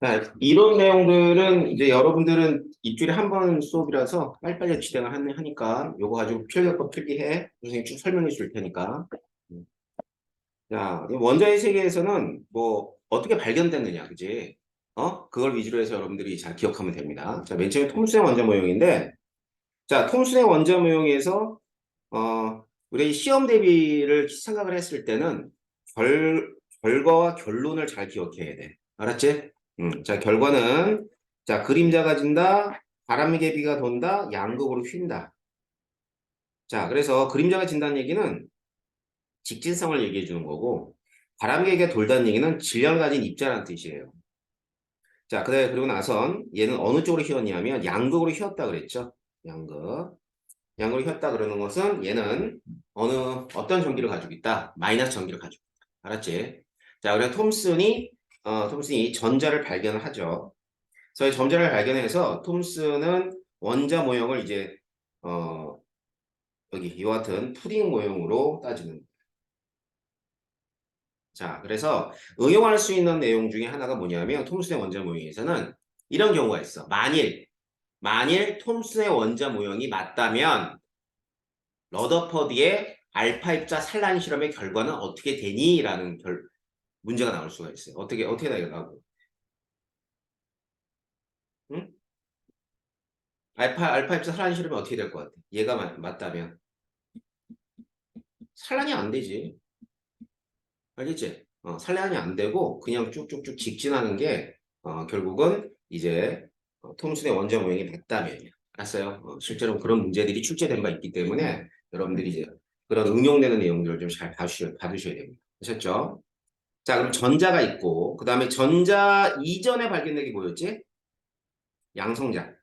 자, 이런 내용들은 이제 여러분들은 일주일에 한 번 수업이라서 빨리빨리 진행을 하니까 요거 가지고 필기법 필기해. 선생님이 쭉 설명해 줄 테니까. 음. 자, 이 원자의 세계에서는 뭐 어떻게 발견됐느냐, 그지? 그걸 위주로 해서 여러분들이 잘 기억하면 됩니다. 자, 맨 처음에 톰슨의 원자 모형인데, 자, 톰슨의 원자 모형에서 우리 시험 대비를 생각을 했을 때는 결과와 결론을 잘 기억해야 돼. 알았지? 자, 결과는, 자, 그림자가 진다, 바람의 개비가 돈다, 양극으로 휜다. 자, 그래서 그림자가 진다는 얘기는 직진성을 얘기해 주는 거고, 바람의 개비가 돌다는 얘기는 질량을 가진 입자라는 뜻이에요. 자, 그리고 나선 얘는 어느 쪽으로 휘었냐면 양극으로 휘었다 그랬죠? 양극. 양극으로 휘었다 그러는 것은 얘는 어떤 전기를 가지고 있다? 마이너스 전기를 가지고 있다. 알았지? 자, 그래서 톰슨이 전자를 발견을 하죠. 그래서 전자를 발견해서 톰슨은 원자 모형을 이제 어, 여기 이와 같은 푸딩 모형으로 따지는. 자, 그래서 응용할 수 있는 내용 중에 하나가 뭐냐면 톰슨의 원자 모형에서는 이런 경우가 있어. 만일 톰슨의 원자 모형이 맞다면 러더퍼드의 알파 입자 산란 실험의 결과는 어떻게 되니? 라는 문제가 나올 수가 있어요. 어떻게 나오고. 응? 알파 입자 산란 실험이 어떻게 될 것 같아? 얘가 맞다면. 산란이 안 되지. 알겠지? 산란이 안 되고 그냥 쭉쭉쭉 직진하는 게 결국은 이제 톰슨의 원자 모형이 맞다면이야. 알았어요? 실제로 그런 문제들이 출제된 바 있기 때문에 여러분들이 이제 그런 응용되는 내용들을 좀 잘 받으셔야 됩니다. 아셨죠? 자, 그럼 전자가 있고, 그 다음에 전자 이전에 발견된 게 뭐였지? 양성자.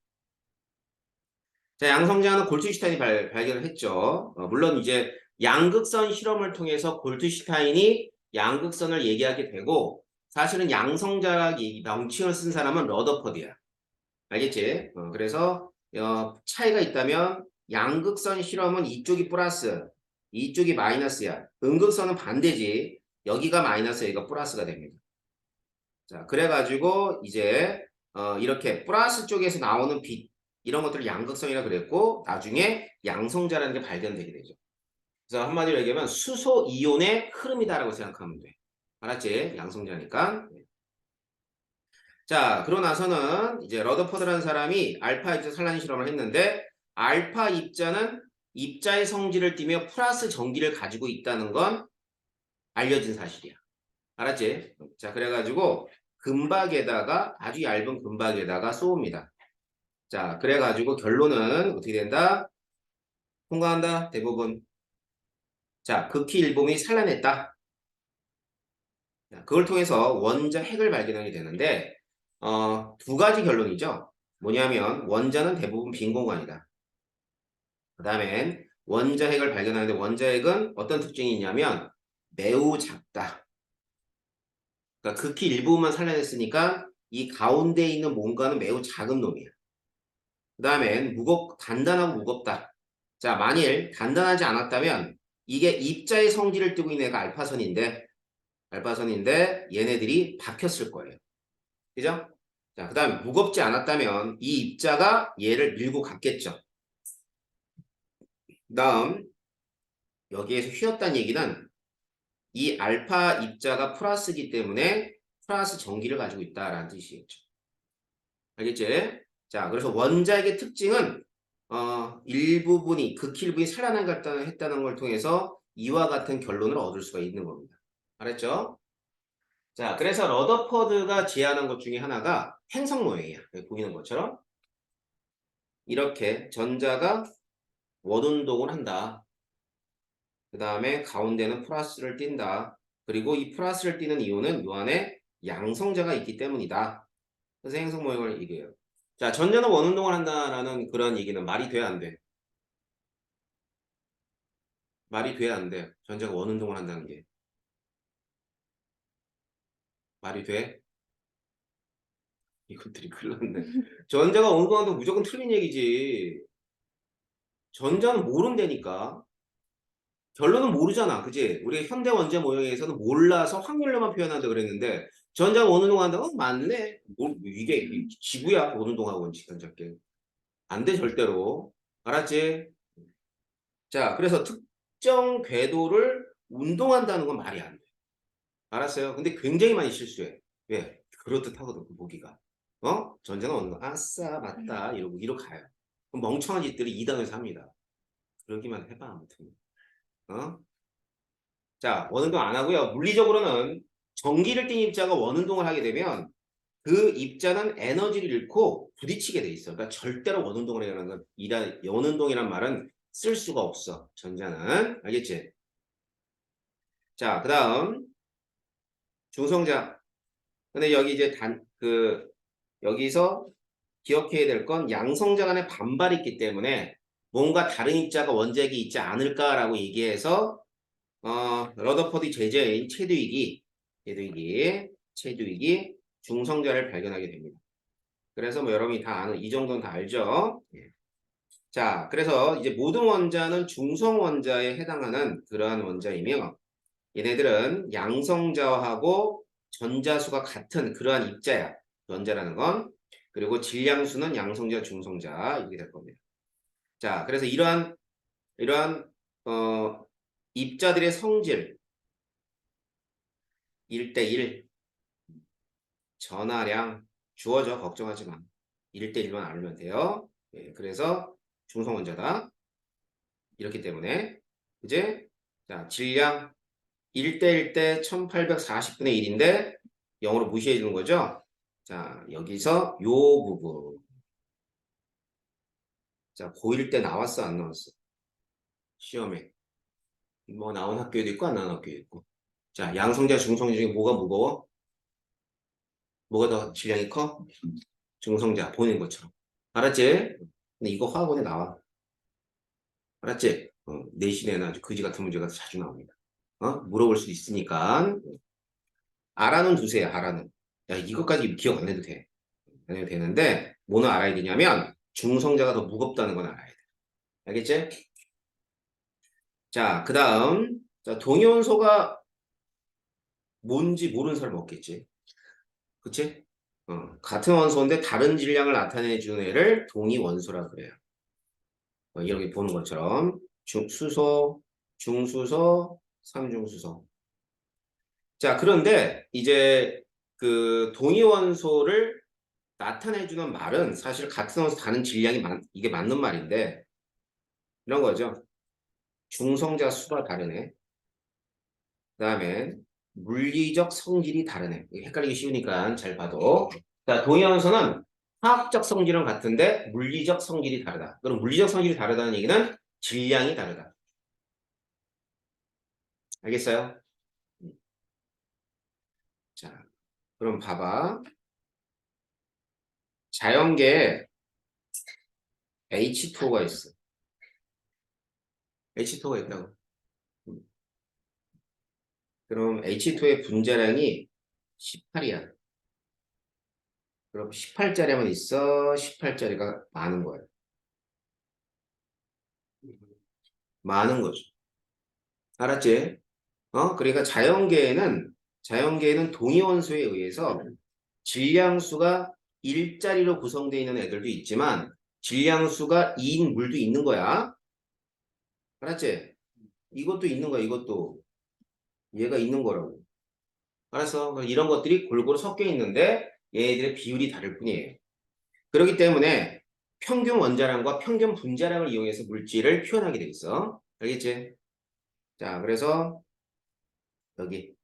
자, 양성자는 골트슈타인이 발견을 했죠. 물론 이제 양극선 실험을 통해서 골트슈타인이 양극선을 얘기하게 되고, 사실은 양성자 명칭을 쓴 사람은 러더퍼드야. 알겠지? 그래서 차이가 있다면 양극선 실험은 이쪽이 플러스, 이쪽이 마이너스야. 음극선은 반대지. 여기가 마이너스, 여기가 플러스가 됩니다. 자, 그래가지고 이제 이렇게 플러스 쪽에서 나오는 빛 이런 것들을 양극성이라 그랬고 나중에 양성자라는 게 발견되게 되죠. 그래서 한마디로 얘기하면 수소 이온의 흐름이다라고 생각하면 돼. 알았지? 양성자니까. 자, 그러고 나서는 이제 러더퍼드라는 사람이 알파 입자 산란 실험을 했는데 알파 입자는 입자의 성질을 띠며 플러스 전기를 가지고 있다는 건 알려진 사실이야. 알았지? 자, 그래가지고 금박에다가 아주 얇은 금박에다가 쏘옵니다. 자, 그래가지고 결론은 어떻게 된다? 통과한다. 대부분. 자, 극히 일본이 산란했다. 자, 그걸 통해서 원자 핵을 발견하게 되는데 두 가지 결론이죠. 뭐냐면 원자는 대부분 빈 공간이다. 그 다음엔 원자 핵을 발견하는데 원자 핵은 어떤 특징이 있냐면 매우 작다. 그러니까 극히 일부분만 산란했으니까 이 가운데 있는 뭔가는 매우 작은 놈이야. 그 다음엔 단단하고 무겁다. 자, 만일 단단하지 않았다면 이게 입자의 성질을 띠고 있는 애가 알파선인데 얘네들이 박혔을 거예요. 그죠? 자, 그 다음에 무겁지 않았다면 이 입자가 얘를 밀고 갔겠죠. 그 다음 여기에서 휘었다는 얘기는 이 알파 입자가 플러스이기 때문에 플러스 전기를 가지고 있다라는 뜻이겠죠. 알겠지? 자, 그래서 원자핵의 특징은 극히 일부분이 산란했다는 걸 통해서 이와 같은 결론을 얻을 수가 있는 겁니다. 알았죠? 자, 그래서 러더퍼드가 제안한 것 중에 하나가 행성 모형이야. 여기 보이는 것처럼 이렇게 전자가 원운동을 한다. 그 다음에 가운데는 플러스를 띈다. 그리고 이 플러스를 띄는 이유는 이 안에 양성자가 있기 때문이다. 그래서 행성 모형을 얘기해요. 자, 전자는 원운동을 한다라는 그런 얘기는 말이 돼야 안 돼? 말이 돼야 안 돼? 전자가 원운동을 한다는 게. 말이 돼? 이것들이 큰일 났네. 전자가 원운동한다고 무조건 틀린 얘기지. 전자는 모른다니까. 결론은 모르잖아. 그지? 우리 현대 원자 모형에서는 몰라서 확률로만 표현한다 그랬는데 전자가 어느 동안 한다고? 맞네. 뭐, 이게 지구야, 어느 동하고 전자계. 안 돼, 절대로. 알았지? 자, 그래서 특정 궤도를 운동한다는 건 말이 안 돼. 알았어요? 근데 굉장히 많이 실수해. 왜? 그렇듯하거든, 그 보기가. 전자는 어느 동 아싸, 맞다. 이러고 가요. 그럼 멍청한 짓들이 2단에서 합니다. 그러기만 해봐, 아무튼. 어? 자, 원운동 안 하고요. 물리적으로는 전기를 띤 입자가 원운동을 하게 되면 그 입자는 에너지를 잃고 부딪히게 돼 있어. 그러니까 절대로 원운동을 해라는 건 원운동이란 말은 쓸 수가 없어. 전자는. 알겠지? 자, 그다음 중성자. 근데 여기 이제 여기서 기억해야 될 건 양성자 간의 반발이 있기 때문에 뭔가 다른 입자가 원자핵이 있지 않을까라고 얘기해서 러더퍼드 제자인 체두익이 중성자를 발견하게 됩니다. 그래서 뭐 여러분이 다 아는 이 정도는 다 알죠? 예. 자, 그래서 이제 모든 원자는 중성 원자에 해당하는 그러한 원자이며 얘네들은 양성자하고 전자수가 같은 그러한 입자야. 원자라는 건. 그리고 질량수는 양성자, 중성자 이렇게 될 겁니다. 자, 그래서 이러한 입자들의 성질 1대1 전하량 주어져 걱정하지 마. 1대1만 알면 돼요. 예, 그래서 중성원자다. 이렇기 때문에 이제 자 질량 1대1대 1840분의 1인데 0으로 무시해 주는 거죠. 자 여기서 요 부분 자 고1 때 나왔어 안 나왔어? 시험에 뭐 나온 학교에도 있고 안 나온 학교에도 있고 자 양성자 중성자 중에 뭐가 무거워? 뭐가 더 질량이 커? 중성자 보는 것처럼 알았지? 근데 이거 화학원에 나와 알았지? 내신에는 아주 거지 같은 문제가 자주 나옵니다. 물어볼 수 있으니까 알아는 두세요. 알아는. 야, 이것까지 기억 안 해도 돼. 안 해도 되는데 뭐는 알아야 되냐면 중성자가 더 무겁다는 건 알아야 돼. 알겠지? 자, 그 다음 동위원소가 뭔지 모르는 사람 없겠지. 그치? 같은 원소인데 다른 질량을 나타내주는 애를 동위원소라 그래요. 여기 보는 것처럼 수소, 중수소, 삼중수소. 자, 그런데 이제 그 동위원소를 나타내주는 말은 사실 같은 원소 다른 질량이 이게 맞는 말인데 이런 거죠. 중성자 수가 다르네. 그 다음에 물리적 성질이 다르네. 헷갈리기 쉬우니까 잘 봐도. 자, 동위원소는 화학적 성질은 같은데 물리적 성질이 다르다. 그럼 물리적 성질이 다르다는 얘기는 질량이 다르다. 알겠어요? 자, 그럼 봐봐. 자연계에 H2O가 있어. H2O가 있다고. 그럼 H2의 분자량이 18이야. 그럼 18짜리만 있어? 18짜리가 많은 거예요. 많은 거죠. 알았지? 그러니까 자연계에는 동위원소에 의해서 질량수가 1짜리로 구성되어 있는 애들도 있지만 질량수가 2인 물도 있는 거야. 알았지? 이것도 있는 거야, 이것도. 얘가 있는 거라고. 알았어? 이런 것들이 골고루 섞여 있는데 얘네들의 비율이 다를 뿐이에요. 그렇기 때문에 평균 원자량과 평균 분자량을 이용해서 물질을 표현하게 돼 있어. 알겠지? 자, 그래서 여기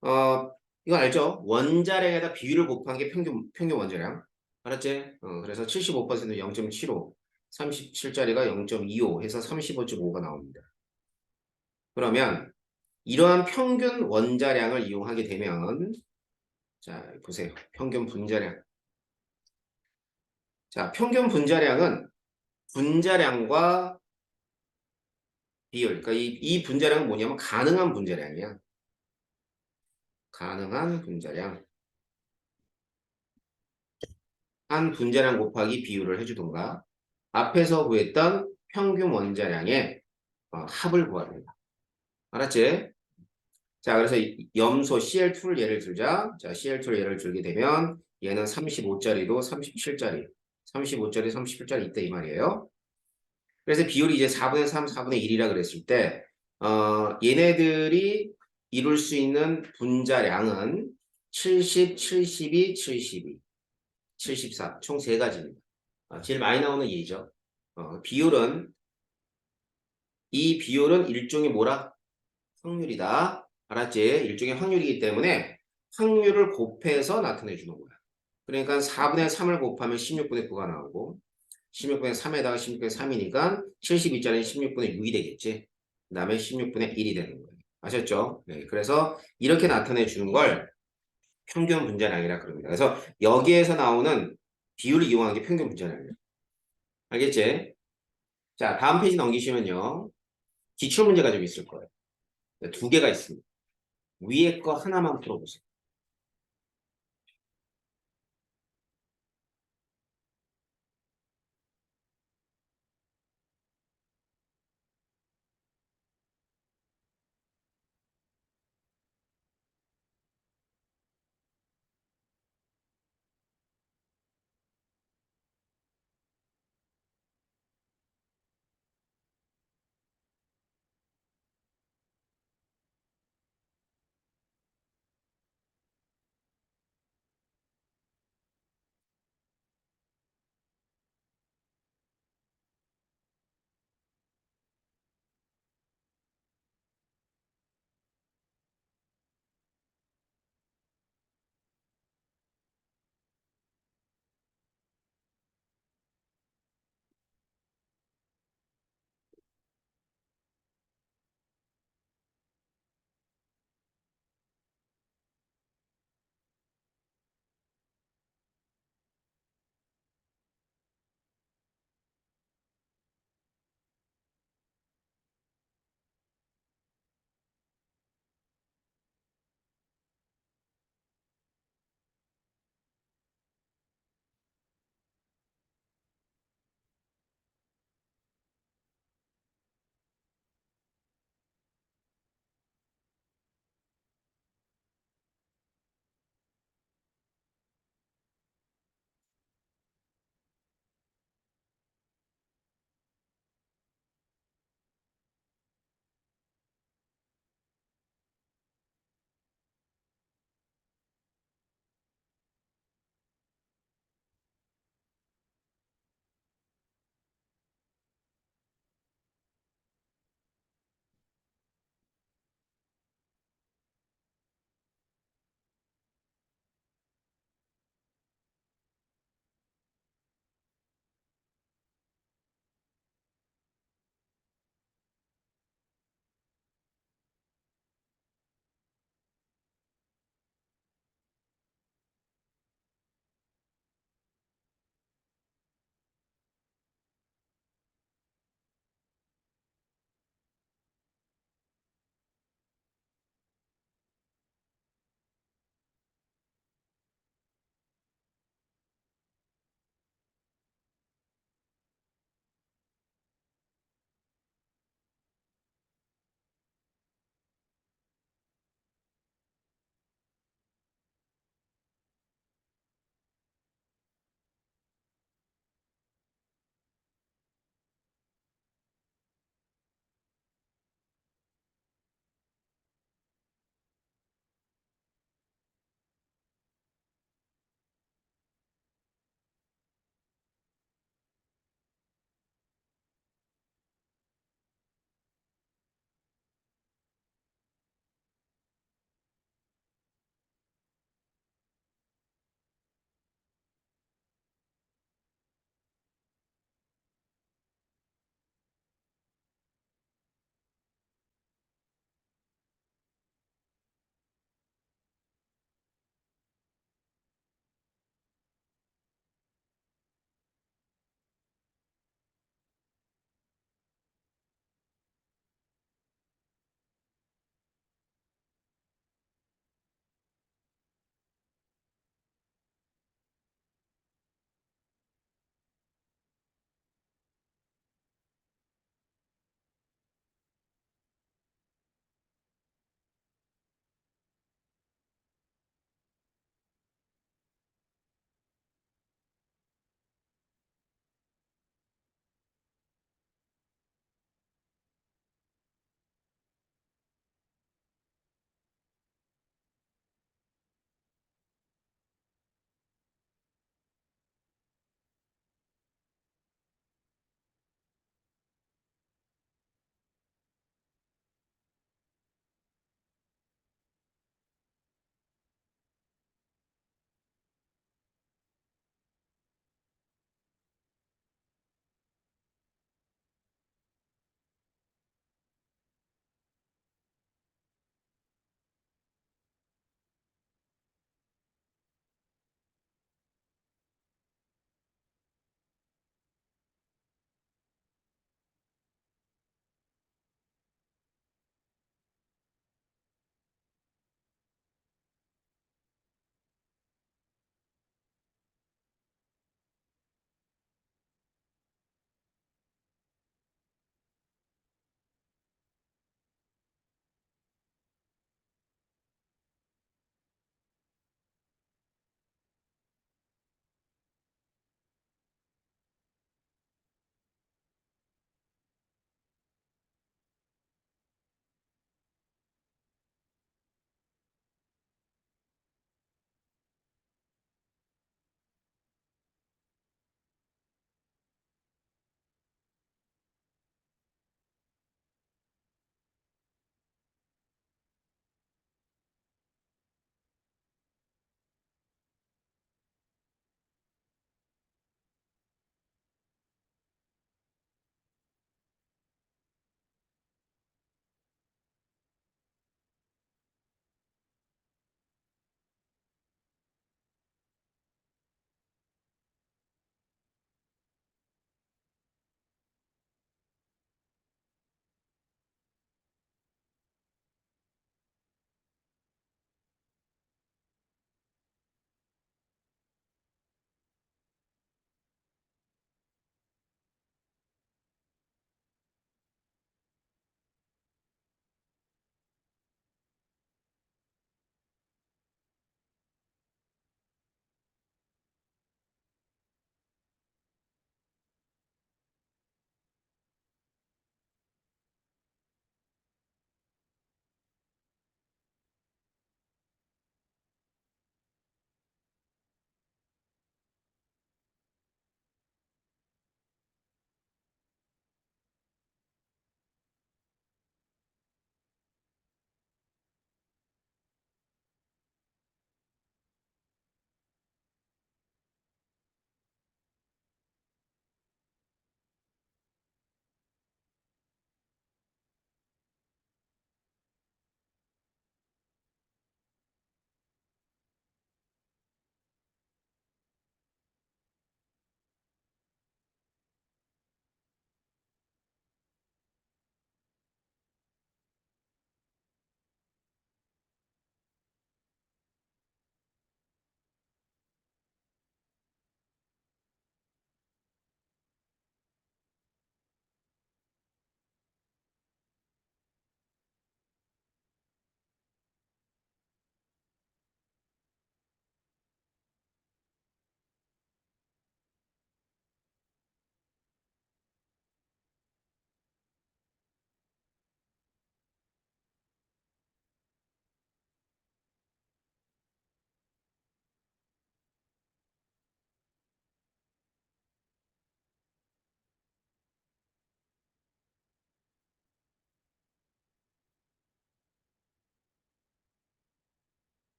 이거 알죠? 원자량에다 비율을 곱한 게 평균 원자량. 알았지? 그래서 75%는 0.75, 37짜리가 0.25 해서 35.5가 나옵니다. 그러면 이러한 평균 원자량을 이용하게 되면 자, 보세요. 평균 분자량. 자, 평균 분자량은 분자량과 비율. 그러니까 이 분자량은 뭐냐면 가능한 분자량이야. 가능한 분자량. 한 분자량 곱하기 비율을 해주던가 앞에서 구했던 평균 원자량의 합을 구하랍니다. 알았지? 자, 그래서 염소 Cl2를 예를 들자. 자, Cl2를 예를 들게 되면 얘는 35짜리도 37짜리, 35짜리, 37짜리 있다 이 말이에요. 그래서 비율이 이제 4분의 3, 4분의 1이라 그랬을 때, 얘네들이 이룰 수 있는 분자량은 70, 72, 72, 74, 총 세 가지입니다. 제일 많이 나오는 예죠. 비율은, 이 비율은 일종의 뭐라? 확률이다. 알았지? 일종의 확률이기 때문에 확률을 곱해서 나타내 주는 거야. 그러니까 4분의 3을 곱하면 16분의 9가 나오고 16분의 3에다가 16분의 3이니까 72짜리는 16분의 6이 되겠지. 그 다음에 16분의 1이 되는 거예요. 아셨죠? 네, 그래서 이렇게 나타내 주는 걸 평균 분자량이라 그럽니다. 그래서 여기에서 나오는 비율을 이용한 게 평균 분자량이에요. 알겠지? 자, 다음 페이지 넘기시면요. 기출 문제가 좀 있을 거예요. 네, 두 개가 있습니다. 위에 거 하나만 풀어보세요.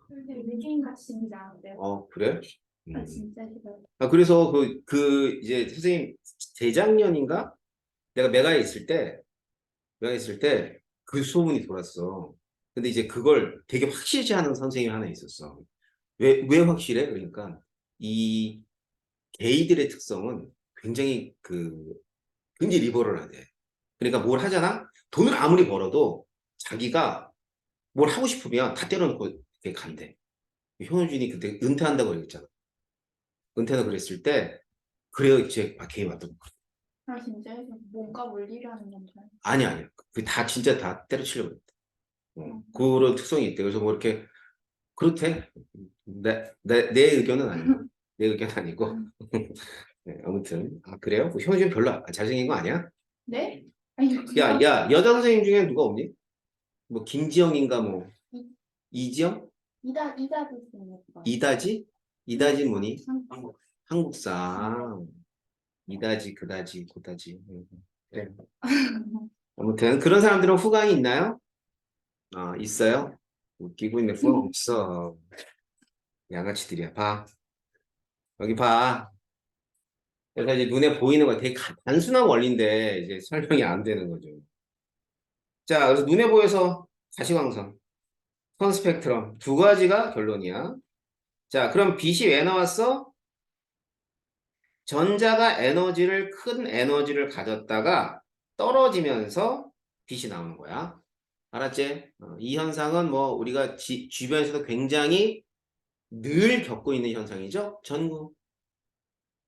근데 외계인 같이 생기지 않은데요? 그래? 아, 진짜 싫어요. 그래서 이제 선생님 재작년인가? 내가 메가에 있을 때 그 소문이 돌았어. 근데 이제 그걸 되게 확실시 하는 선생님이 하나 있었어. 왜 확실해? 그러니까 이 게이들의 특성은 굉장히 굉장히 리버럴하대. 그러니까 뭘 하잖아? 돈을 아무리 벌어도 자기가 뭘 하고 싶으면 다 때려놓고 이렇게 간대. 효준이 그때 은퇴한다고 그랬잖아. 은퇴는 그랬을 때 그래요 이제 게임 왔던 거. 아, 진짜요? 뭔가 물리라는 건가요? 아니야. 그 다 진짜 다 때려치려고 그랬대. 음. 그런 특성이 있대. 그래서 뭐 이렇게 그렇대. 내 의견은 아니고 내 의견 아니고. 네, 아무튼 그래요? 효준 별로 잘생긴 거 아니야? 네? 아니, 야, 여자 선생님 중에 누가 없니? 뭐 김지영인가 뭐 이지영? 이다 됐습니다. 이다지? 이다지 뭐니? 한국. 한국사. 이다지, 그다지, 고다지. 그래. 아무튼 그런 사람들은 후광이 있나요? 있어요? 웃기고 있네. 후광 없어. 양아치들이야. 봐. 여기 봐. 그래서 이제 눈에 보이는 거 되게 단순한 원리인데 이제 설명이 안 되는 거죠. 자, 그래서 눈에 보여서 가시광선, 선 스펙트럼 두 가지가 결론이야. 자, 그럼 빛이 왜 나왔어? 전자가 큰 에너지를 가졌다가 떨어지면서 빛이 나오는 거야. 알았지? 이 현상은 뭐 우리가 주변에서도 굉장히 늘 겪고 있는 현상이죠. 전구.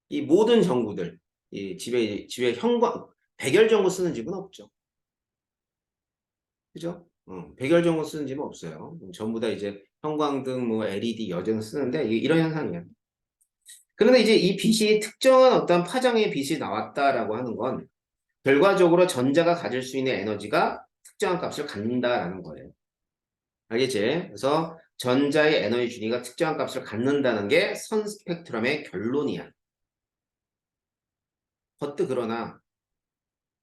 이 모든 전구들, 이 집에 백열 전구 쓰는 집은 없죠. 그죠? 백열 전구 쓰는 집은 없어요. 전부 다 이제 형광등, 뭐 LED, 여전 쓰는데 이런 현상이야. 그런데 이제 이 빛이 특정한 어떤 파장의 빛이 나왔다라고 하는 건 결과적으로 전자가 가질 수 있는 에너지가 특정한 값을 갖는다라는 거예요. 알겠지? 그래서 전자의 에너지 준위가 특정한 값을 갖는다는 게 선 스펙트럼의 결론이야. 버트 그러나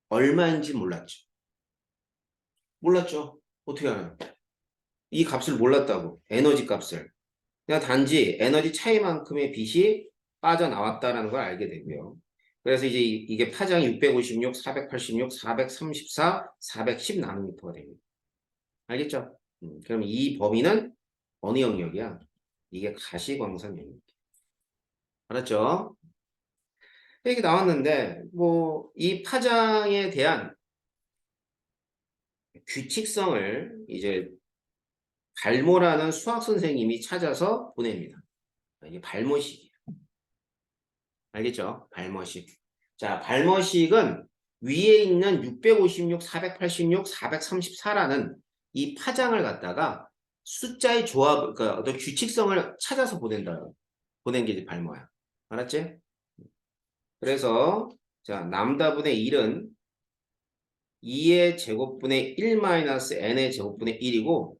얼마인지 몰랐죠. 몰랐죠. 어떻게 알아요? 이 값을 몰랐다고. 에너지 값을. 그냥 단지 에너지 차이만큼의 빛이 빠져나왔다는 걸 알게 되고요. 그래서 이제 이게 파장이 656, 486, 434, 410 나노미터가 됩니다. 알겠죠? 그럼 이 범위는 어느 영역이야? 이게 가시광선 영역. 알았죠? 이게 나왔는데 뭐 이 파장에 대한 규칙성을 이제 발모라는 수학 선생님이 찾아서 보냅니다. 이게 발모식이에요. 알겠죠? 발머식. 자, 발머식은 위에 있는 656, 486, 434라는 이 파장을 갖다가 숫자의 조합, 그러니까 어떤 규칙성을 찾아서 보낸 게 이제 발모야. 알았지? 그래서, 자, 남다분의 1은 2의 제곱분의 1-n의 제곱분의 1이고,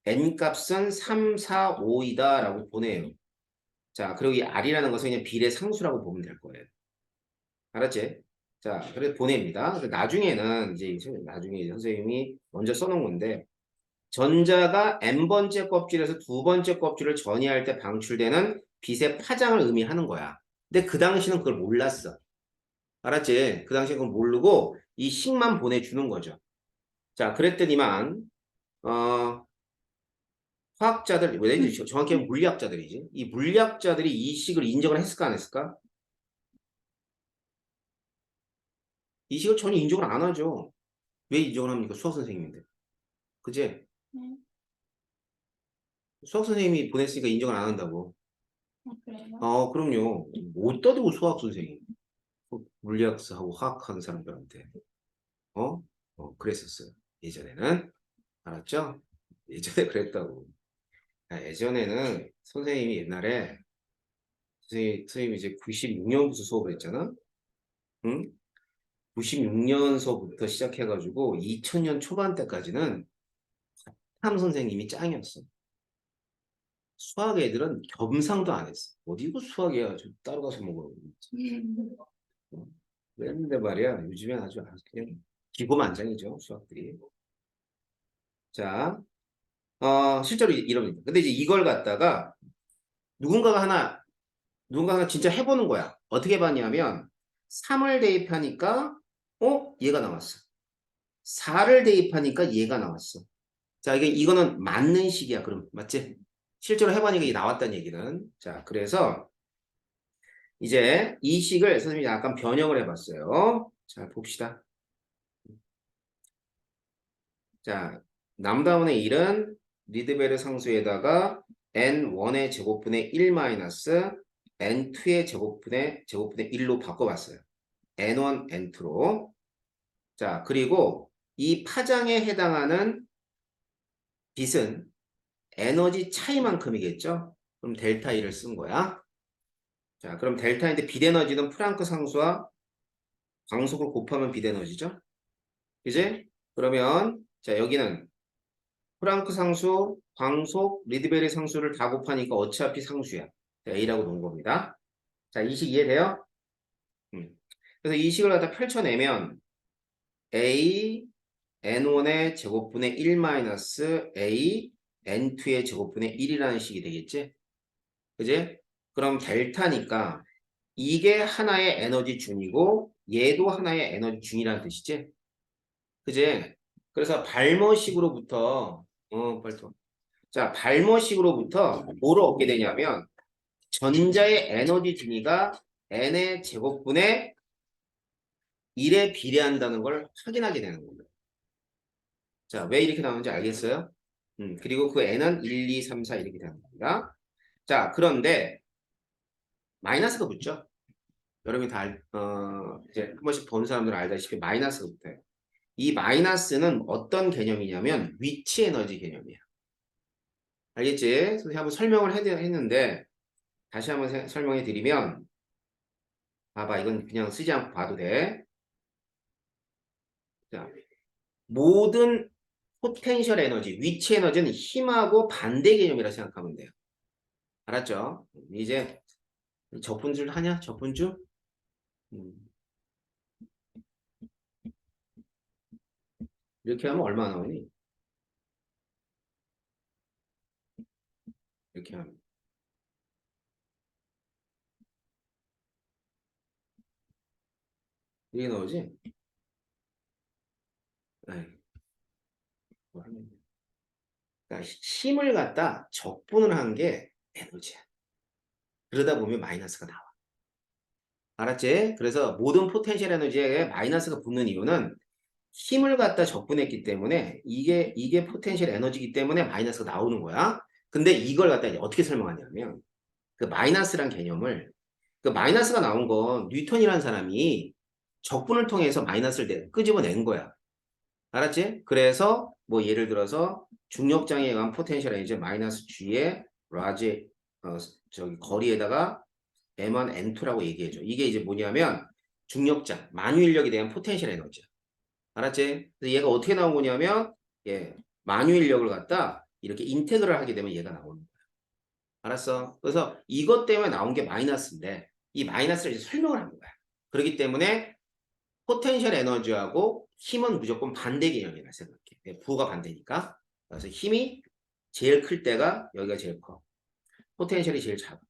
n 값은 3, 4, 5이다 라고 보내요. 자, 그리고 이 r이라는 것은 그냥 비례 상수라고 보면 될 거예요. 알았지? 자, 그래서 보냅니다. 나중에 선생님이 먼저 써놓은 건데, 전자가 n번째 껍질에서 두 번째 껍질을 전이할 때 방출되는 빛의 파장을 의미하는 거야. 근데 그 당시는 그걸 몰랐어. 알았지? 그 당시에 그걸 모르고 이 식만 보내주는 거죠. 자, 그랬더니만, 어, 화학자들, 왜 정확히 하면 물리학자들이지. 이 물리학자들이 이 식을 인정을 했을까, 안 했을까? 이 식을 전혀 인정을 안 하죠. 왜 인정을 합니까? 수학 선생님인데. 그지? 네. 수학 선생님이 보냈으니까 인정을 안 한다고. 그래요? 그럼요. 못 따지고 수학 선생님. 물리학하고 화학하는 사람들한테. 어? 그랬었어요. 예전에는. 알았죠? 예전에 그랬다고. 예전에는 선생님이 옛날에 선생님이 이제 96년부터 수업을 했잖아? 응? 96년서부터 시작해가지고 2000년 초반 때까지는 탐 선생님이 짱이었어. 수학 애들은 겸상도 안 했어. 어디고 수학이야. 좀 따로 가서 먹어. 그랬는데 말이야. 요즘엔 아주 그냥 기고만장이죠. 수학들이. 자, 실제로 이럽니다. 근데 이제 이걸 갖다가 누군가가 진짜 해보는 거야. 어떻게 봤냐면 3을 대입하니까 얘가 나왔어. 4를 대입하니까 얘가 나왔어. 자, 이거는 맞는 식이야. 그럼 맞지? 실제로 해보니까 이게 나왔다는 얘기는. 자, 그래서 이제 이 식을 선생님이 약간 변형을 해봤어요. 자, 봅시다. 자, 남다운의 1은 리드베르 상수에다가 n1의 제곱분의 1 마이너스 n2의 제곱분의 1로 바꿔봤어요. n1, n2로. 자, 그리고 이 파장에 해당하는 빛은 에너지 차이만큼이겠죠? 그럼 델타 1을 쓴 거야. 자, 그럼 델타인데 빛 에너지는 프랑크 상수와 광속을 곱하면 빛 에너지죠? 그지? 그러면 자, 여기는 프랑크 상수, 광속, 리드베리 상수를 다 곱하니까 어차피 상수야. 자, A라고 놓은 겁니다. 자, 이 식 이해돼요? 그래서 이 식을 갖다 펼쳐내면 A, N1의 제곱분의 1 마이너스 A, N2의 제곱분의 1이라는 식이 되겠지? 그지? 그럼 델타니까 이게 하나의 에너지 준이고 얘도 하나의 에너지 준이라는 뜻이지? 그지? 그래서 발머식으로부터 빨리 또. 자, 발머식으로부터 뭐를 얻게 되냐면 전자의 에너지 준위가 n의 제곱분의 1에 비례한다는 걸 확인하게 되는 겁니다. 자, 왜 이렇게 나오는지 알겠어요? 그리고 그 n은 1, 2, 3, 4 이렇게 되는 겁니다. 자, 그런데 마이너스가 붙죠? 여러분이 이제 한 번씩 본 사람들은 알다시피 마이너스가 붙어요. 이 마이너스는 어떤 개념이냐면 위치 에너지 개념이야. 알겠지? 선생님 한번 설명을 했는데 다시 한번 설명해 드리면 봐봐, 이건 그냥 쓰지 않고 봐도 돼. 자, 모든 포텐셜 에너지, 위치 에너지는 힘하고 반대 개념이라 생각하면 돼요. 알았죠? 이제 적분줄 하냐? 적분줄? 음, 이렇게 하면 얼마 나오니? 이렇게 하면. 이게 나오지? 에이, 뭐 하면 돼. 그러니까 힘을 갖다 적분을 한 게 에너지야. 그러다 보면 마이너스가 나와. 알았지? 그래서 모든 포텐셜 에너지에 마이너스가 붙는 이유는 힘을 갖다 적분했기 때문에 이게 포텐셜 에너지이기 때문에 마이너스가 나오는 거야. 근데 이걸 갖다 이제 어떻게 설명하냐면 그 마이너스란 개념을 그 마이너스가 나온 건 뉴턴이라는 사람이 적분을 통해서 마이너스를 끄집어낸 거야. 알았지? 그래서 뭐 예를 들어서 중력장에 의한 포텐셜 에너지 마이너스 G의 라지 저기 거리에다가 M1, N2라고 얘기해줘. 이게 이제 뭐냐면 중력장, 만유인력에 대한 포텐셜 에너지야. 알았지? 그래서 얘가 어떻게 나온 거냐면 만유인력을 갖다 이렇게 인테그럴 하게 되면 얘가 나오는 거야. 알았어? 그래서 이것 때문에 나온 게 마이너스인데 이 마이너스를 이제 설명을 하는 거야. 그렇기 때문에 포텐셜 에너지하고 힘은 무조건 반대 개념이라 생각해. 부가 반대니까. 그래서 힘이 제일 클 때가 여기가 제일 커. 포텐셜이 제일 작아.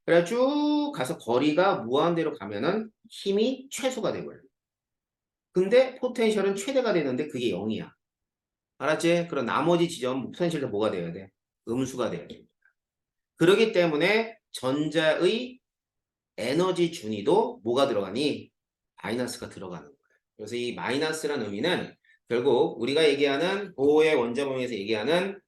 그래 쭉 가서 거리가 무한대로 가면은 힘이 최소가 되고요. 근데 포텐셜은 최대가 되는데 그게 0이야. 알았지? 그럼 나머지 지점 포텐셜도 뭐가 돼야 돼? 음수가 돼야 돼. 그렇기 때문에 전자의 에너지 준위도 뭐가 들어가니? 마이너스가 들어가는 거예요. 그래서 이 마이너스라는 의미는 결국 우리가 얘기하는 보호의 원자범위에서 얘기하는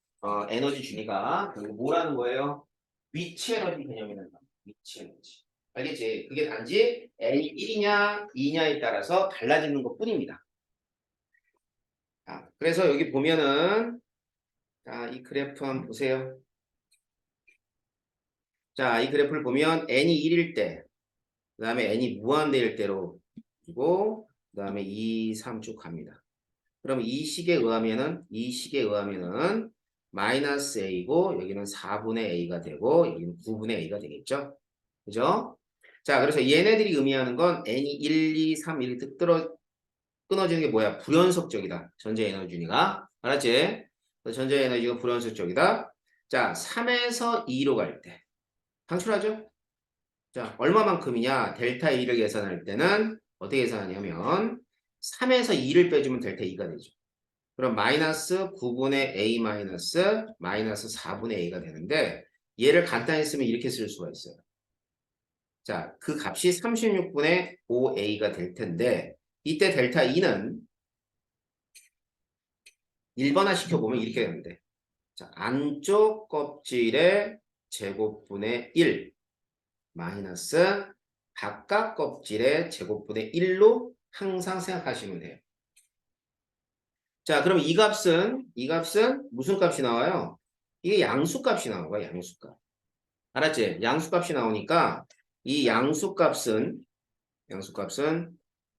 에너지 준위가 결국 뭐라는 거예요? 위치 에너지 개념이라는 거예요. 위치 에너지. 알겠지? 그게 단지 N이 1이냐 2냐에 따라서 달라지는 것 뿐입니다. 자, 그래서 여기 보면은 자, 이 그래프 한번 보세요. 자, 이 그래프를 보면 n이 1일 때, 그 다음에 n이 무한대일 때로 주고, 그 다음에 2, 3 쭉 갑니다. 그럼 이 식에 의하면은 마이너스 a고 여기는 4분의 a가 되고 여기는 9분의 a가 되겠죠? 그죠? 자, 그래서 얘네들이 의미하는 건 n이 1, 2, 3 이렇게 끊어지는 게 뭐야? 불연속적이다. 전자 에너지 준위가. 알았지? 전자 에너지가 불연속적이다. 자, 3에서 2로 갈 때. 방출하죠? 자, 얼마만큼이냐? 델타 E를 계산할 때는 어떻게 계산하냐면 3에서 2를 빼주면 델타 E가 되죠. 그럼 마이너스 9분의 A 마이너스 4분의 A가 되는데 얘를 간단히 쓰면 이렇게 쓸 수가 있어요. 자, 그 값이 36분의 5A가 될 텐데 이때 델타 E는 1번화 시켜보면 이렇게 되는데 자, 안쪽 껍질의 제곱분의 1 마이너스 바깥 껍질의 제곱분의 1로 항상 생각하시면 돼요. 자, 그럼 이 값은 무슨 값이 나와요? 이게 양수값이 나온 거야, 양수값. 알았지? 양수값이 나오니까 이 양수값은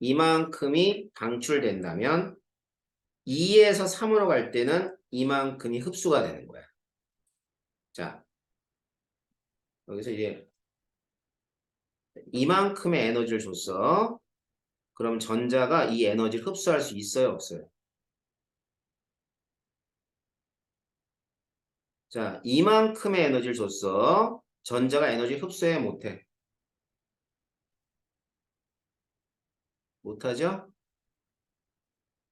이만큼이 방출된다면 2에서 3으로 갈 때는 이만큼이 흡수가 되는 거야. 자, 여기서 이제 이만큼의 에너지를 줬어. 그럼 전자가 이 에너지를 흡수할 수 있어요, 없어요? 자, 이만큼의 에너지를 줬어. 전자가 에너지 흡수해, 못해? 못하죠?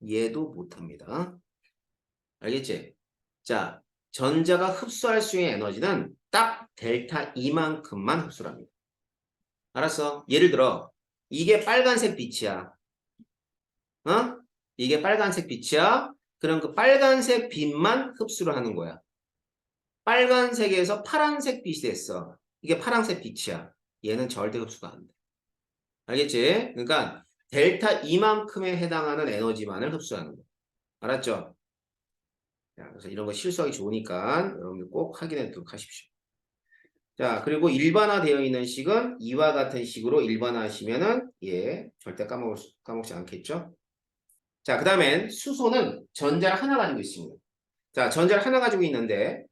얘도 못합니다. 알겠지? 자, 전자가 흡수할 수 있는 에너지는 딱 델타 E만큼만 흡수를 합니다. 알았어? 예를 들어 이게 빨간색 빛이야. 어? 이게 빨간색 빛이야. 그럼 그 빨간색 빛만 흡수를 하는 거야. 빨간색에서 파란색 빛이 됐어. 이게 파란색 빛이야. 얘는 절대 흡수가 안 돼. 알겠지? 그러니까 델타 E만큼에 해당하는 에너지만을 흡수하는 거야. 알았죠? 자, 그래서 이런 거 실수하기 좋으니까 여러분들 꼭 확인해 두도록 하십시오. 자, 그리고 일반화되어 있는 식은 이와 같은 식으로 일반화하시면은 예, 절대 까먹지 않겠죠? 자, 그 다음엔 수소는 전자를 하나 가지고 있습니다. 자, 전자를 하나 가지고 있는데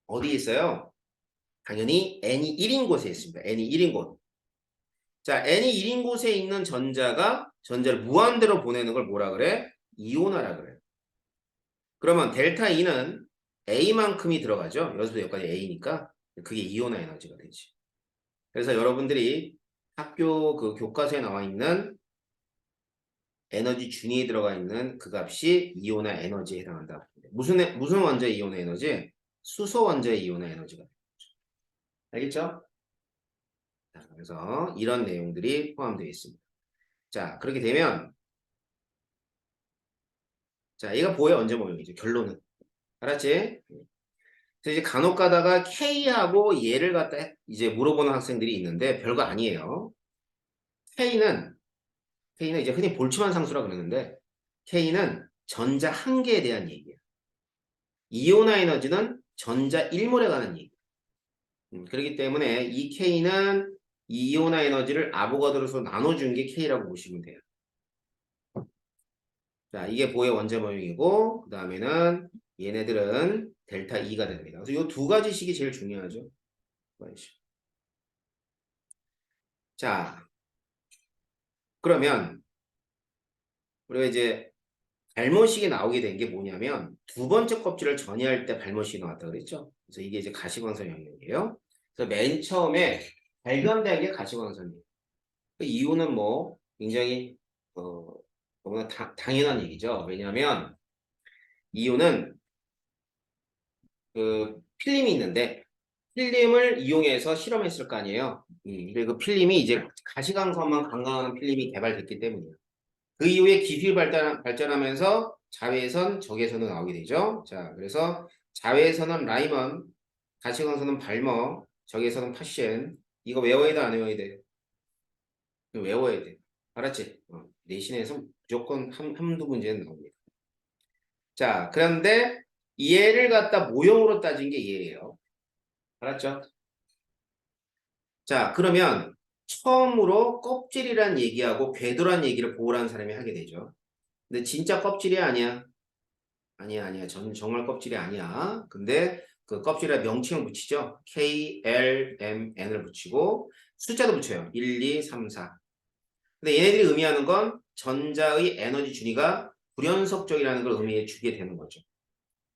어디에 있어요? 당연히 N이 1인 곳에 있습니다. N이 1인 곳. 자, N이 1인 곳에 있는 전자가 전자를 무한대로 보내는 걸 뭐라 그래? 이온화라 그래. 그러면 델타 E는 A만큼이 들어가죠. 여기서부터 여기까지 A니까 그게 이온화 에너지가 되지. 그래서 여러분들이 학교 그 교과서에 나와 있는 에너지 준위에 들어가 있는 그 값이 이온화 에너지에 해당한다. 무슨 원자의 이온화 에너지? 수소 원자의 이온화 에너지가 되죠. 알겠죠? 자, 그래서 이런 내용들이 포함되어 있습니다. 자, 그렇게 되면 자, 얘가 보여 언제 모형이죠? 결론은. 알았지? 그래서 이제 간혹 가다가 K하고 얘를 갖다 이제 물어보는 학생들이 있는데 별거 아니에요. K는 이제 흔히 볼츠만 상수라 그러는데 K는 전자 한 개에 대한 얘기예요. 이온화 에너지는 전자 1몰에 관한 얘기. 그렇기 때문에 이 K는 이 이온화 에너지를 아보가드로서 나눠준 게 K라고 보시면 돼요. 자, 이게 보의 원자 모형이고 그 다음에는 얘네들은 델타 E가 됩니다. 그래서 이 두 가지 식이 제일 중요하죠. 자, 그러면 우리가 이제 발모식이 나오게 된 게 뭐냐면 두 번째 껍질을 전이할 때 발모식이 나왔다 그랬죠. 그래서 이게 이제 가시광선 영역이에요. 그래서 맨 처음에 발견된 게 가시광선이에요. 그 이유는 뭐 굉장히 너무나 당연한 얘기죠. 왜냐하면 이유는 그 필름이 있는데 필름을 이용해서 실험했을 거 아니에요. 그리고 필름이 이제 가시광선만 강강하는 필름이 개발됐기 때문이에요. 그 이후에 기술이 발전하면서 자외선, 적외선으로 나오게 되죠. 자, 그래서 자외선은 라이먼, 가시광선은 발머, 적외선은 파셴. 이거 외워야 돼, 안 외워야 돼? 이거 외워야 돼. 알았지? 내신에서 무조건 한두 문제는 나옵니다. 자, 그런데 얘를 갖다 모형으로 따진 게 얘예요. 알았죠? 자, 그러면 처음으로 껍질이란 얘기하고 궤도란 얘기를 보호라는 사람이 하게 되죠. 근데 진짜 껍질이 아니야. 아니야. 정말 껍질이 아니야. 근데 그 껍질에 명칭을 붙이죠. K, L, M, N을 붙이고 숫자도 붙여요. 1, 2, 3, 4. 근데 얘네들이 의미하는 건 전자의 에너지 준위가 불연속적이라는 걸 의미해 주게 되는 거죠.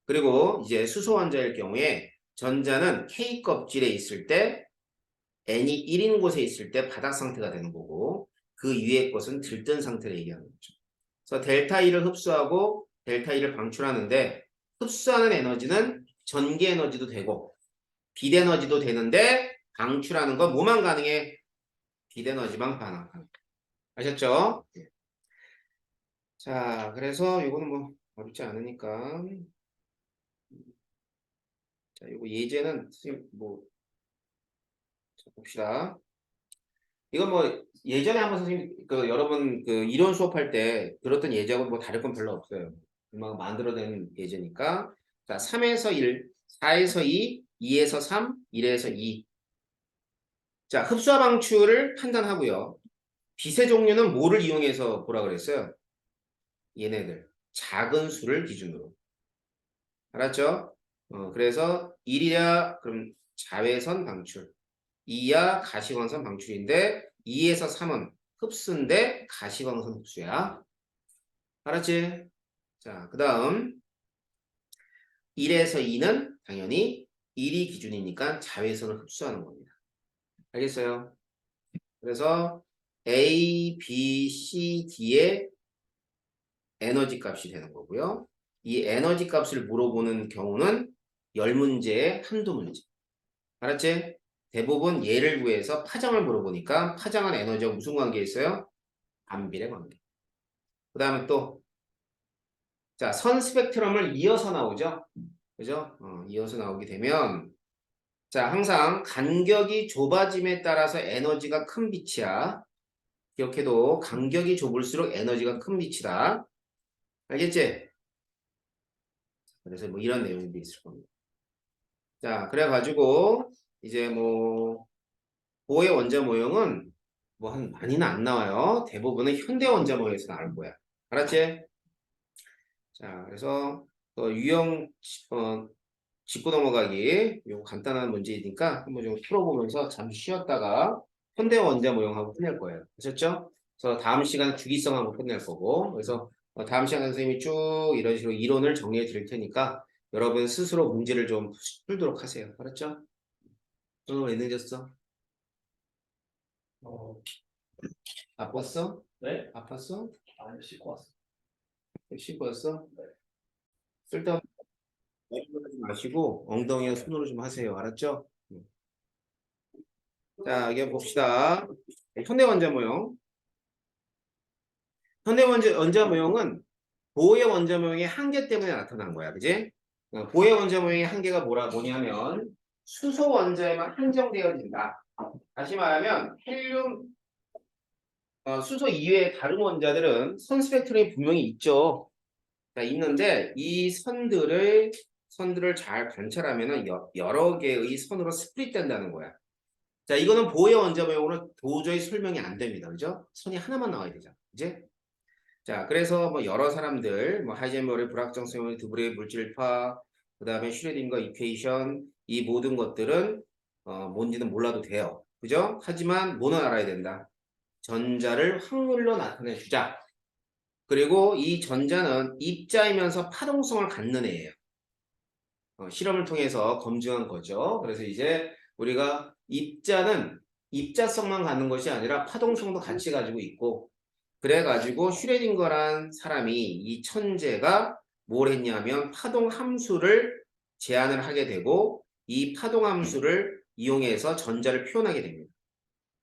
그리고 이제 수소 원자일 경우에 전자는 K 껍질에 있을 때 N이 1인 곳에 있을 때 바닥 상태가 되는 거고 그 위의 것은 들뜬 상태를 얘기하는 거죠. 그래서 델타 E를 흡수하고 델타 E를 방출하는데 흡수하는 에너지는 전기 에너지도 되고 빛 에너지도 되는데 방출하는 건 뭐만 가능해? 빛 에너지만 가능한. 아셨죠? 자, 그래서 이거는 뭐 어렵지 않으니까. 자, 이거 예제는 선생님 뭐 봅시다. 이건 뭐 예전에 한번 선생님 그 여러분 그 이론 수업할 때 들었던 예제하고 뭐 다를 건 별로 없어요. 금방 만들어낸 예제니까. 자, 3에서 1, 4에서 2, 2에서 3, 1에서 2. 자, 흡수와 방출을 판단하고요. 빛의 종류는 뭐를 이용해서 보라 그랬어요? 얘네들. 작은 수를 기준으로. 알았죠? 그래서 1이야 그럼 자외선 방출. 2야 가시광선 방출인데 2에서 3은 흡수인데 가시광선 흡수야. 알았지? 자, 그 다음 1에서 2는 당연히 1이 기준이니까 자외선을 흡수하는 겁니다. 알겠어요? 그래서 A, B, C, D의 에너지 값이 되는 거고요. 이 에너지 값을 물어보는 경우는 10문제에 한두 문제. 알았지? 대부분 얘를 구해서 파장을 물어보니까 파장은 에너지와 무슨 관계에 있어요? 반비례 관계. 그 다음에 또, 자, 선 스펙트럼을 이어서 나오죠? 그죠? 이어서 나오게 되면, 자, 항상 간격이 좁아짐에 따라서 에너지가 큰 빛이야. 기억해도 간격이 좁을수록 에너지가 큰 빛이다. 알겠지? 그래서 뭐 이런 내용도 있을 겁니다. 자, 그래가지고, 이제 뭐, 보의 원자 모형은 뭐 한 많이는 안 나와요. 대부분은 현대 원자 모형에서 나올 거야. 알았지? 자, 그래서 유형 짚고 넘어가기 요거 간단한 문제이니까 한번 좀 풀어보면서 잠시 쉬었다가 현대 원자 모형하고 끝낼 거예요. 아셨죠? 그래서 다음 시간에 주기성하고 끝낼 거고 그래서 다음 시간에 선생님이 쭉 이런 식으로 이론을 정리해 드릴 테니까 여러분 스스로 문제를 좀 풀도록 하세요. 알았죠? 오늘 왜 늦었어? 어, 아팠어? 네? 아팠어? 아니, 씻고 왔어. 씻고 왔어? 쓸데없는 말 하지 마시고 엉덩이에 손으로 좀 하세요. 알았죠? 자, 이게 봅시다. 현대원자 모형. 현대원자 모형은 보의 원자 모형의 한계 때문에 나타난 거야. 그지? 보의 원자 모형의 한계가 뭐냐면 수소 원자에만 한정되어진다. 다시 말하면 헬륨, 수소 이외의 다른 원자들은 선 스펙트럼이 분명히 있죠. 자, 있는데 이 선들을 잘 관찰하면 여러 개의 선으로 스플릿 된다는 거야. 자, 이거는 보의 원자 모형으로 도저히 설명이 안 됩니다. 그죠? 선이 하나만 나와야 되잖아. 그지? 자, 그래서 뭐 여러 사람들, 뭐 하이젠버그 불확정 세모니 드브레 물질파, 그다음에 슈레딩거 이퀘이션 이 모든 것들은 뭔지는 몰라도 돼요. 그죠? 하지만 뭐는 알아야 된다. 전자를 확률로 나타내 주자. 그리고 이 전자는 입자이면서 파동성을 갖는 애예요. 실험을 통해서 검증한 거죠. 그래서 이제 우리가 입자는 입자성만 갖는 것이 아니라 파동성도 같이 가지고 있고 그래가지고 슈레딩거란 사람이 이 천재가 뭘 했냐면 파동 함수를 제안을 하게 되고 이 파동 함수를 이용해서 전자를 표현하게 됩니다.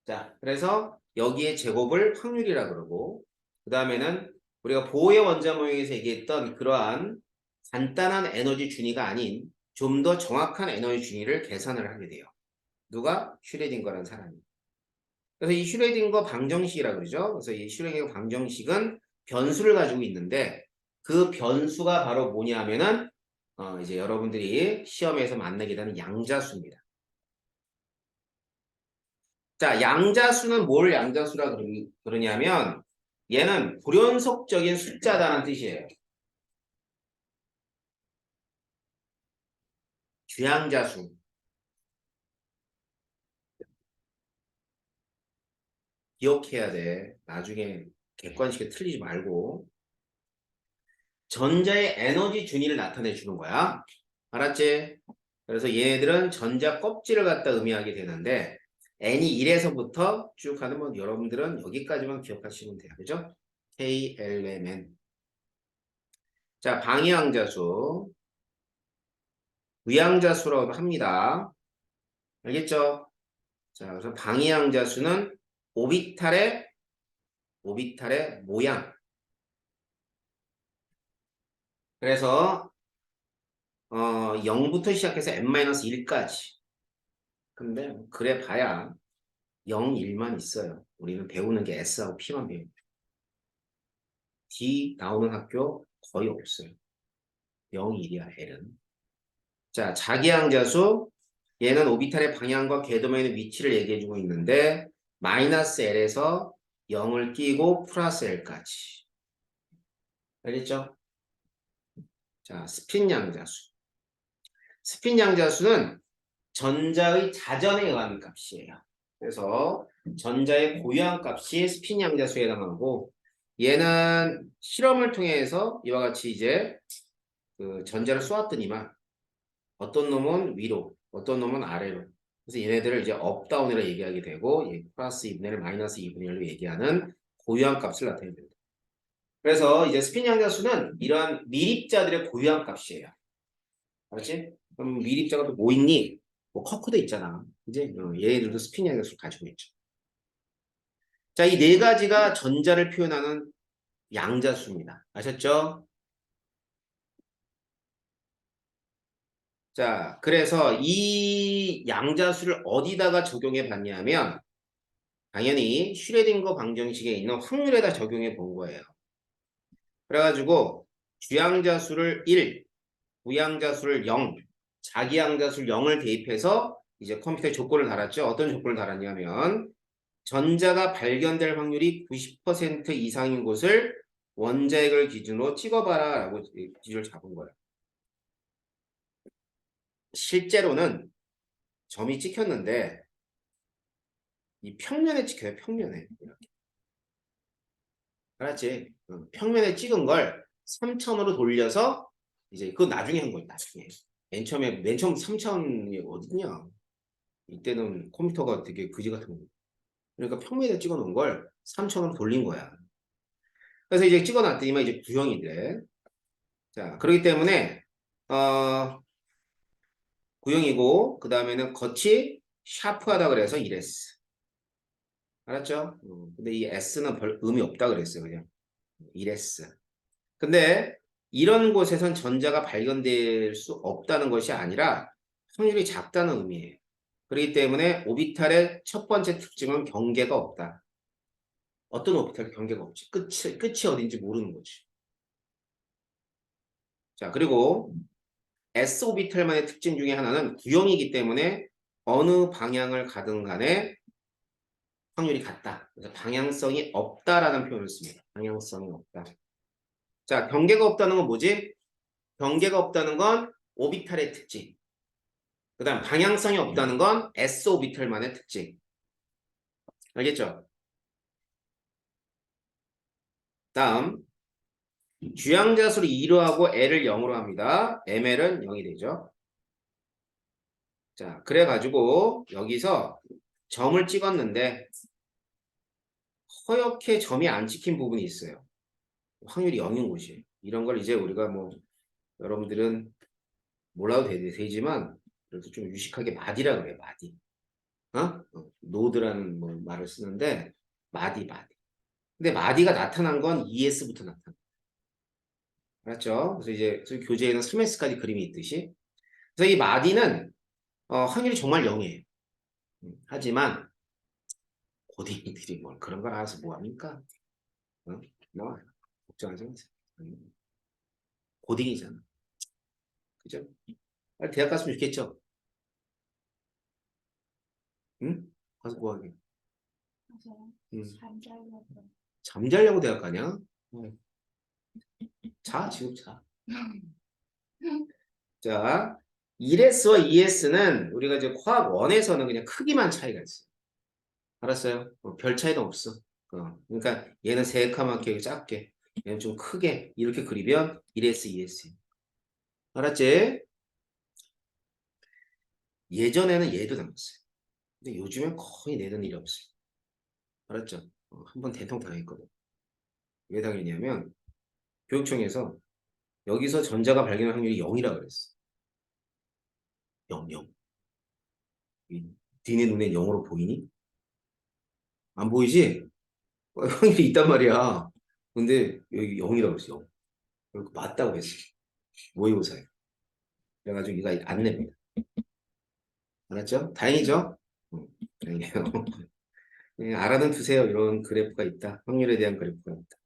자, 그래서 여기에 제곱을 확률이라 그러고 그 다음에는 우리가 보의 원자 모형에서 얘기했던 그러한 간단한 에너지 준위가 아닌 좀 더 정확한 에너지 준위를 계산을 하게 돼요. 누가? 슈레딩거라는 사람이. 그래서 이 슈레딩거 방정식이라고 그러죠. 그래서 이 슈레딩거 방정식은 변수를 가지고 있는데 그 변수가 바로 뭐냐면은 이제 여러분들이 시험에서 만나게 되는 양자수입니다. 자, 양자수는 뭘 양자수라 그러냐면 얘는 불연속적인 숫자다는 뜻이에요. 주양자수. 기억해야 돼. 나중에 객관식에 틀리지 말고. 전자의 에너지 준위를 나타내 주는 거야. 알았지? 그래서 얘네들은 전자 껍질을 갖다 의미하게 되는데 n이 1에서부터 쭉 하는 건 여러분들은 여기까지만 기억하시면 돼요. 그죠? KLMN. 자, 방위항자수. 의항자수라고 합니다. 알겠죠? 자, 그래서 방위항자수는 오비탈의 모양. 그래서 0부터 시작해서 n-1까지. 근데 그래 봐야 0, 1만 있어요. 우리는 배우는 게 S하고 P만 배웁니다. D 나오는 학교 거의 없어요. 0, 1이야, L은. 자, 자기항자수. 얘는 오비탈의 방향과 궤도면의 위치를 얘기해주고 있는데 마이너스 L에서 0을 끼고 플러스 L까지. 알겠죠? 자, 스핀 양자수. 스핀 양자수는 전자의 자전에 의한 값이에요. 그래서 전자의 고유한 값이 스핀 양자수에 해당하고 얘는 실험을 통해서 이와 같이 이제 그 전자를 쏘았더니만 어떤 놈은 위로, 어떤 놈은 아래로. 그래서 얘네들을 이제 업다운이라 얘기하게 되고 플러스 2분의 1, 마이너스 2분의 1로 얘기하는 고유한 값을 나타내게 됩니다. 그래서 이제 스핀 양자수는 이러한 밀입자들의 고유한 값이에요. 알았지? 그럼 밀입자가 또 뭐 있니? 뭐 커크도 있잖아. 이제 얘네들도 스핀 양자수를 가지고 있죠. 자, 이 네 가지가 전자를 표현하는 양자수입니다. 아셨죠? 자, 그래서 이 양자수를 어디다가 적용해 봤냐면 당연히 슈레딩거 방정식에 있는 확률에다 적용해 본 거예요. 그래가지고 주양자수를 1, 부양자수를 0, 자기양자수를 0을 대입해서 이제 컴퓨터에 조건을 달았죠. 어떤 조건을 달았냐면 전자가 발견될 확률이 90% 이상인 곳을 원자핵을 기준으로 찍어봐라 라고 기준을 잡은 거예요. 실제로는 점이 찍혔는데 이 평면에 찍혀요. 평면에. 이렇게. 알았지? 평면에 찍은 걸 3천으로 돌려서 이제 그거 나중에 한 거예요. 나중에. 맨 처음 3천이 어딨냐. 이때는 컴퓨터가 되게 그지 같은 거. 그러니까 평면에 찍어 놓은 걸 3천으로 돌린 거야. 그래서 이제 찍어 놨더니만 이제 구형이 돼. 자, 그렇기 때문에 구형이고 그 다음에는 겉이 샤프하다 그래서 1S. 알았죠? 근데 이 S는 별 의미 없다 그랬어요. 그냥 1S. 근데 이런 곳에선 전자가 발견될 수 없다는 것이 아니라 확률이 작다는 의미예요. 그렇기 때문에 오비탈의 첫 번째 특징은 경계가 없다. 어떤 오비탈 경계가 없지? 끝이 어딘지 모르는 거지. 자, 그리고 S 오비탈만의 특징 중에 하나는 구형이기 때문에 어느 방향을 가든 간에 확률이 같다. 그래서 방향성이 없다라는 표현을 씁니다. 방향성이 없다. 자, 경계가 없다는 건 뭐지? 경계가 없다는 건 오비탈의 특징. 그 다음 방향성이 없다는 건 S 오비탈만의 특징. 알겠죠? 다음 주양자수를 2로 하고 L을 0으로 합니다. ML은 0이 되죠. 자, 그래가지고 여기서 점을 찍었는데 허옇게 점이 안 찍힌 부분이 있어요. 확률이 0인 곳이에요. 이런 걸 이제 우리가 뭐 여러분들은 몰라도 되지만 그래도 좀 유식하게 마디라 그래요. 마디. 노드라는 뭐 말을 쓰는데 마디. 근데 마디가 나타난 건 ES부터 나타나. 알았죠? 그래서 이제 교재에는 3S까지 그림이 있듯이. 그래서 이 마디는 확률이 정말 0이에요. 하지만 고딩들이 뭘 그런 걸 알아서 뭐합니까? 뭐 걱정하지 마세요. 고딩이잖아. 그죠? 빨리 대학 갔으면 좋겠죠? 응? 가서 뭐하게? 맞아요. 응. 잠자려고. 잠자려고 대학 가냐? 자, 지금 자. 자, 1S와 2S는 우리가 이제 화학 1에서는 그냥 크기만 차이가 있어요. 알았어요? 별 차이도 없어. 그러니까 얘는 새카맣게 작게, 얘는 좀 크게 이렇게 그리면 1S, 2S. 알았지? 예전에는 얘도 닮았어요. 근데 요즘엔 거의 내는 일이 없어요. 알았죠? 한번 대통 당했거든. 왜 당했냐면 교육청에서 여기서 전자가 발견할 확률이 0이라 그랬어. 0, 0. 니네 눈에 0으로 보이니? 안 보이지? 확률이 있단 말이야. 근데 여기 0이라고 했어. 0. 그리고 맞다고 했어. 모의고사에. 그래가지고 이가 안 냅니다. 알았죠? 다행이죠? 다행이에요. 예, 알아는 두세요. 이런 그래프가 있다. 확률에 대한 그래프가 있다.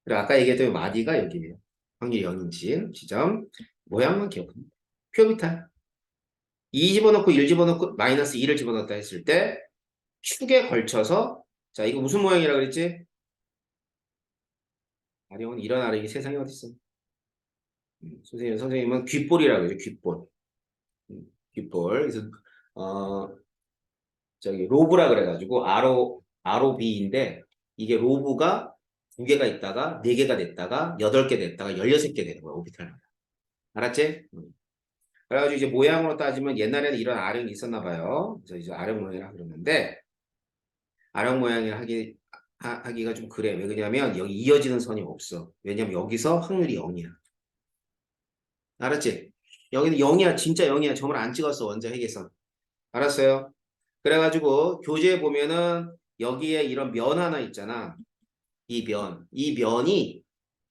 그리고 아까 얘기했던 마디가 여기에요. 확률이 0인지 지점 모양만 기억합니다. 큐비탈 2 집어넣고 1 집어넣고 마이너스 2를 집어넣었다 했을 때 축에 걸쳐서 자 이거 무슨 모양이라 그랬지? 아령은 이런 아령이 세상에 어딨어? 선생님은 귓볼이라고 그러죠. 귓볼. 귓볼. 그래서 어 저기 로브라 그래가지고 ROB인데 이게 로브가 2개가 있다가 4개가 됐다가 8개 됐다가 16개 되는 거야. 오비탈. 알았지? 그래가지고 이제 모양으로 따지면 옛날에는 이런 아령이 있었나 봐요. 그래서 이제 아령 모양이라 그러는데 아령 모양을 하기가 좀 그래. 왜 그러냐면 여기 이어지는 선이 없어. 왜냐면 여기서 확률이 0이야. 알았지? 여기는 0이야. 진짜 0이야. 점을 안 찍었어. 원자 핵에서. 알았어요? 그래가지고 교재에 보면은 여기에 이런 면 하나 있잖아. 이 면이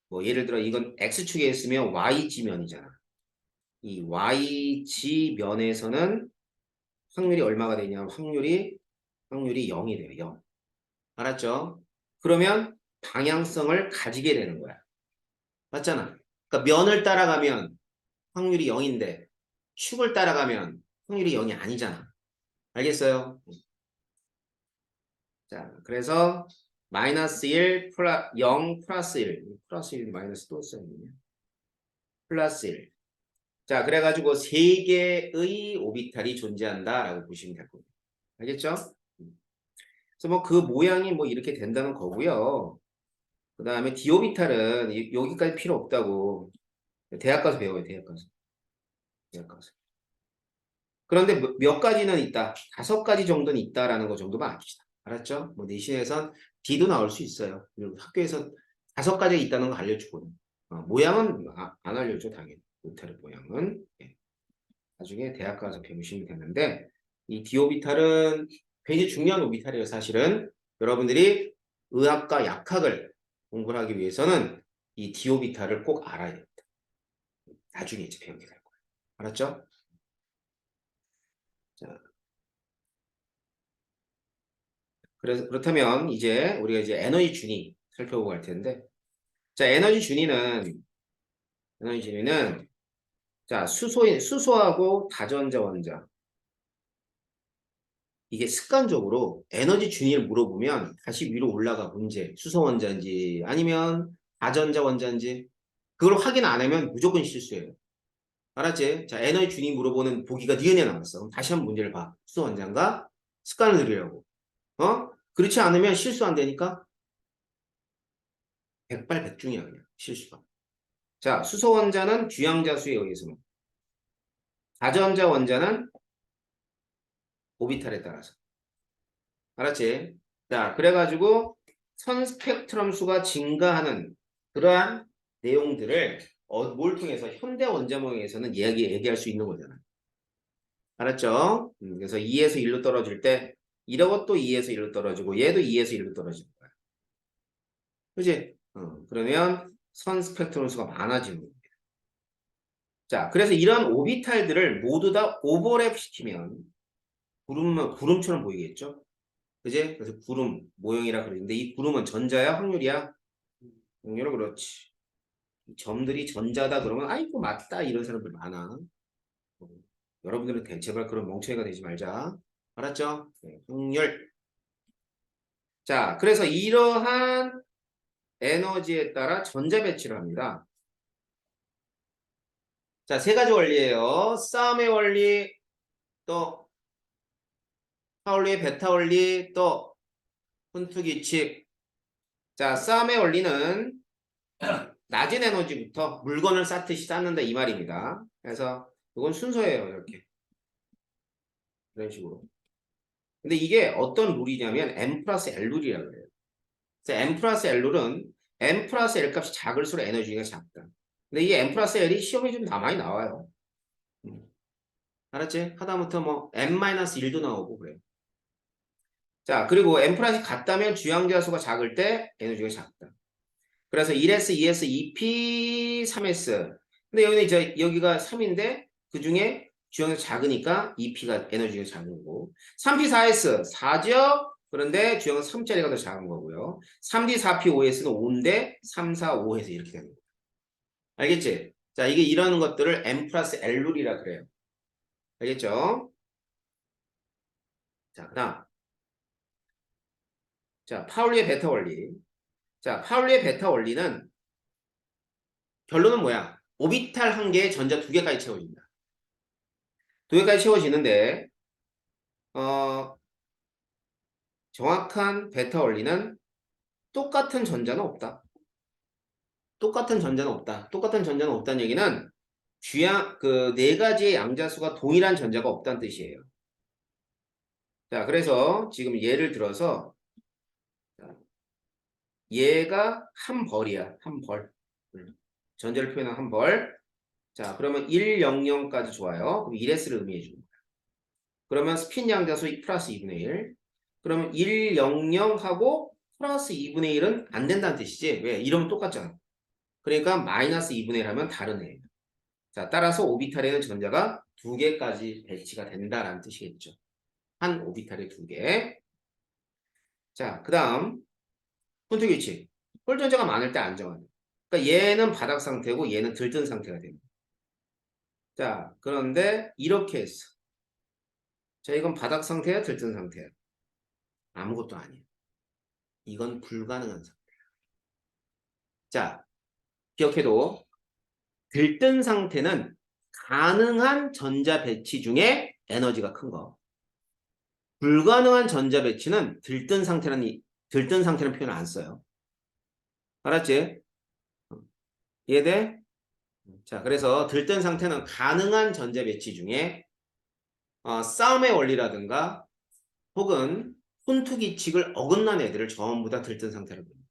뭐 예를 들어 이건 X축에 있으면 YG면이잖아. 이 YG면에서는 확률이 얼마가 되냐? 확률이 0이 돼요. 0. 알았죠? 그러면 방향성을 가지게 되는 거야. 맞잖아. 그러니까 면을 따라가면 확률이 0인데 축을 따라가면 확률이 0이 아니잖아. 알겠어요? 자, 그래서 마이너스 1 0 플러스 1 플러스 1 마이너스 또 써있네. 플러스 1. 자, 그래가지고 세 개의 오비탈이 존재한다라고 보시면 될 겁니다. 알겠죠? 그래서 뭐 그 모양이 뭐 이렇게 된다는 거고요. 그 다음에 디오비탈은 여기까지 필요 없다고 대학 가서 배워요. 대학 가서. 대학 가서. 그런데 몇 가지는 있다. 5가지 정도는 있다라는 거 정도만 아시다. 알았죠? 뭐 내신에선 D도 나올 수 있어요. 그리고 학교에서 5가지 있다는 거 알려주거든. 모양은 안 알려줘 당연히. 오비탈의 모양은. 예. 나중에 대학 가서 배우시면 되는데 이 디오비탈은 굉장히 중요한 오비탈이에요. 사실은 여러분들이 의학과 약학을 공부를 하기 위해서는 이 디오비탈을 꼭 알아야 됩니다. 나중에 이제 배우게 될 거예요. 알았죠? 자, 그래서 그렇다면 이제 우리가 이제 에너지 준위 살펴보고 할 텐데 자 에너지 준위는 자 수소하고 다전자 원자 이게 습관적으로 에너지 준위를 물어보면 다시 위로 올라가 문제. 수소 원자인지 아니면 다전자 원자인지 그걸 확인 안 하면 무조건 실수예요. 알았지? 자, 에너지 준위 물어보는 보기가 니은에 나왔어. 그럼 다시 한번 문제를 봐. 수소 원자인가? 습관을 들이려고. 그렇지 않으면 실수 안 되니까 백발백중이야 그냥 실수가. 자, 수소 원자는 주양자 수에 의해서는 다전자 원자는 오비탈에 따라서. 알았지? 자, 그래가지고 선 스펙트럼 수가 증가하는 그러한 내용들을 뭘 통해서 현대 원자모형에서는 얘기할 수 있는 거잖아. 알았죠? 그래서 2에서 1로 떨어질 때 이러고 2에서 1로 떨어지고 얘도 2에서 1로 떨어지는 거야. 그지? 그러면 선 스펙트럼 수가 많아지는 거야. 자, 그래서 이런 오비탈들을 모두 다 오버랩 시키면 구름처럼 보이겠죠? 그지? 그래서 구름 모형이라 그러는데 이 구름은 전자야 확률이야? 확률은 그렇지. 점들이 전자다 그러면 아이고 맞다 이런 사람들 많아. 여러분들은 제발 그런 멍청이가 되지 말자. 알았죠? 네, 확률. 자, 그래서 이러한 에너지에 따라 전자 배치를 합니다. 자, 3가지 원리예요. 싸움의 원리, 또 파울리의 베타 원리, 또 훈투 규칙. 자, 싸움의 원리는 낮은 에너지부터 물건을 쌓듯이 쌓는다 이 말입니다. 그래서 이건 순서예요. 이렇게. 이런 식으로. 근데 이게 어떤 룰이냐면 M 플러스 L 룰이라고 그래요. 그래서 M 플러스 L 룰은 M 플러스 L 값이 작을수록 에너지가 작다. 근데 이 M 플러스 L이 시험에 좀 많이 나와요. 알았지? 하다못해 뭐 M-1도 나오고 그래요. 자, 그리고 M 플러스 같다면 주양자수가 작을 때 에너지가 작다. 그래서 1S, 2S, 2P, 3S. 근데 여기는 이제 여기가 3인데 그 중에 주양자수 작으니까 2P가 에너지가 작은 거고. 3P, 4S 4죠? 그런데 주양자수 3짜리가 더 작은 거고요. 3D, 4P, 5S는 5인데 3, 4, 5에서 이렇게 되는 거예요. 알겠지? 자, 이게 이런 것들을 M 플러스 L 룰이라 그래요. 알겠죠? 자, 그다음. 자, 파울리의 베타 원리. 자, 파울리의 베타 원리는 결론은 뭐야? 오비탈 한 개에 전자 두 개까지 채워진다. 두 개까지 채워지는데 정확한 베타 원리는 똑같은 전자는 없다. 똑같은 전자는 없다. 똑같은 전자는 없다는 얘기는 주양 그 네 가지의 양자수가 동일한 전자가 없다는 뜻이에요. 자, 그래서 지금 예를 들어서 얘가 한 벌이야. 한 벌. 전자를 표현한 한 벌. 자, 그러면 1, 0, 0까지 좋아요. 그럼 1S를 의미해 줍니다. 그러면 스핀 양자수 플러스 2분의 1. 그러면 1, 0, 0하고 플러스 2분의 1은 안 된다는 뜻이지. 왜? 이러면 똑같잖아. 그러니까 마이너스 2분의 1 하면 다른 애예요. 자, 따라서 오비탈에는 전자가 두 개까지 배치가 된다라는 뜻이겠죠. 한 오비탈에 두 개. 자, 그 다음 훈트 규칙. 홀전자가 많을 때 안정하다. 그러니까 얘는 바닥 상태고 얘는 들뜬 상태가 됩니다. 자, 그런데 이렇게 했어. 자, 이건 바닥 상태야, 들뜬 상태야? 아무것도 아니야. 이건 불가능한 상태. 자, 기억해도 들뜬 상태는 가능한 전자 배치 중에 에너지가 큰 거. 불가능한 전자 배치는 들뜬 상태라는 표현을 안 써요. 알았지? 이해돼? 자, 그래서 들뜬 상태는 가능한 전자 배치 중에 싸움의 원리라든가 혹은 혼투 규칙을 어긋난 애들을 전부 다 들뜬 상태라고 합니다.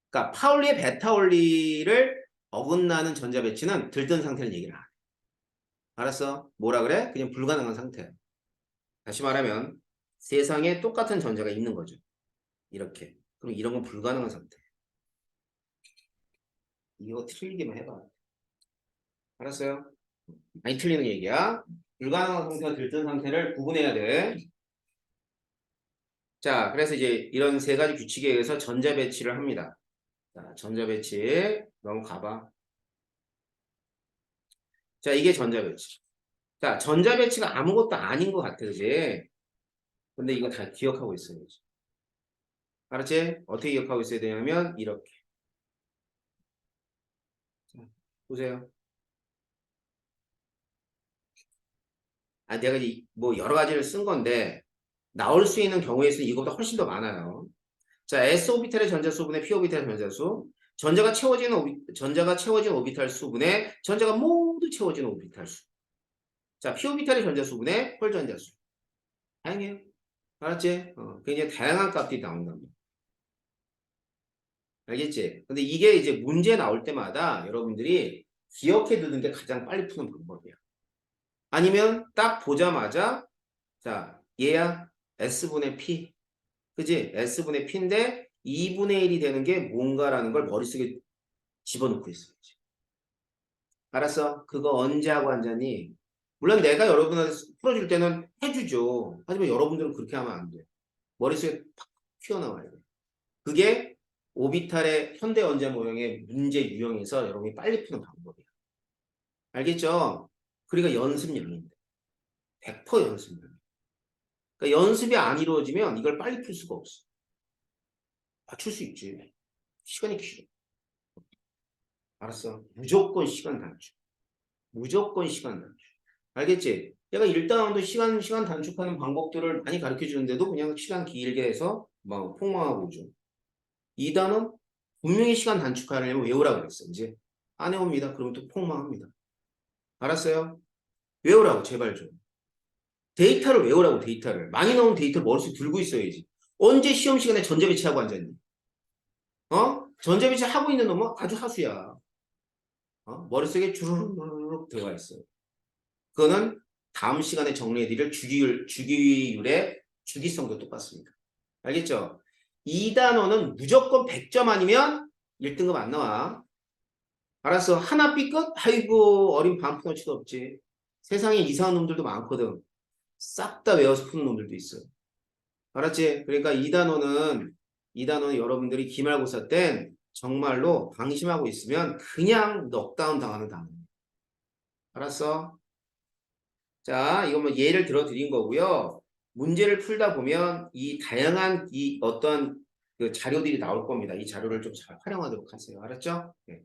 그러니까 파울리의 베타 원리를 어긋나는 전자 배치는 들뜬 상태는 얘기를 안 해. 알았어? 뭐라 그래? 그냥 불가능한 상태야. 다시 말하면 세상에 똑같은 전자가 있는 거죠. 이렇게. 그럼 이런 건 불가능한 상태. 이거 틀리기만 해봐. 알았어요? 많이 틀리는 얘기야. 불가능한 상태와 들뜬 상태를 구분해야 돼. 자, 그래서 이제 이런 세 가지 규칙에 의해서 전자 배치를 합니다. 자, 전자 배치 넘어가봐. 자, 이게 전자 배치. 자, 전자 배치가 아무것도 아닌 것 같아, 그지? 근데 이거 다 기억하고 있어야지. 알았지? 어떻게 기억하고 있어야 되냐면 이렇게. 자, 보세요. 내가 이제 뭐 여러 가지를 쓴 건데 나올 수 있는 경우의 수는 이거보다 훨씬 더 많아요. 자, s 오비탈의 전자수분의 p 오비탈의 전자수. 전자가 채워진 오비탈 수분의 전자가 모두 채워진 오비탈 수. 자, p 오비탈의 전자수분의 홀 전자수. 다양해요. 알았지? 굉장히 다양한 값들이 나온답니다. 알겠지? 근데 이게 이제 문제 나올 때마다 여러분들이 기억해 두는 게 가장 빨리 푸는 방법이야. 아니면 딱 보자마자 자, 얘야 S분의 P. 그지? S분의 P인데 2분의 1이 되는 게 뭔가라는 걸 머릿속에 집어넣고 있어야지. 알았어? 그거 언제 하고 앉았니? 물론 내가 여러분한테 풀어줄 때는 해주죠. 하지만 여러분들은 그렇게 하면 안 돼. 머릿속에 팍 튀어나와야 돼. 그게 오비탈의 현대 원자 모형의 문제 유형에서 여러분이 빨리 푸는 방법이야. 알겠죠? 그러니까 연습량인데. 100% 연습량. 그러니까 연습이 안 이루어지면 이걸 빨리 풀 수가 없어. 맞출 수 있지. 시간이 길어. 알았어. 무조건 시간 단축. 무조건 시간 단축. 알겠지? 얘가 1단원도 시간 단축하는 방법들을 많이 가르쳐 주는데도 그냥 시간 길게 해서 막 폭망하고 오죠. 2단원 분명히 시간 단축하려면 외우라고 그랬어. 이제 안 외웁니다. 그러면 또 폭망합니다. 알았어요? 외우라고 제발 좀. 데이터를 외우라고 데이터를. 많이 나온 데이터를 머릿속에 들고 있어야지. 언제 시험 시간에 전자배치하고 앉았니? 전자배치 하고 있는 놈은 아주 하수야. 머릿속에 주르륵 들어가 있어요. 그거는 다음 시간에 정리해드릴 주기율의 주기성도 똑같습니다. 알겠죠? 2단원은 무조건 100점 아니면 1등급 안 나와. 알았어. 하나 B급? 아이고 어린 반푼어치도 없지. 세상에 이상한 놈들도 많거든. 싹 다 외워서 푸는 놈들도 있어. 알았지? 그러니까 2단원은 여러분들이 기말고사 땐 정말로 방심하고 있으면 그냥 넉다운 당하는 단어. 알았어? 자, 이거 뭐 예를 들어 드린 거고요. 문제를 풀다 보면 이 다양한 이 어떤 그 자료들이 나올 겁니다. 이 자료를 좀 잘 활용하도록 하세요. 알았죠? 네.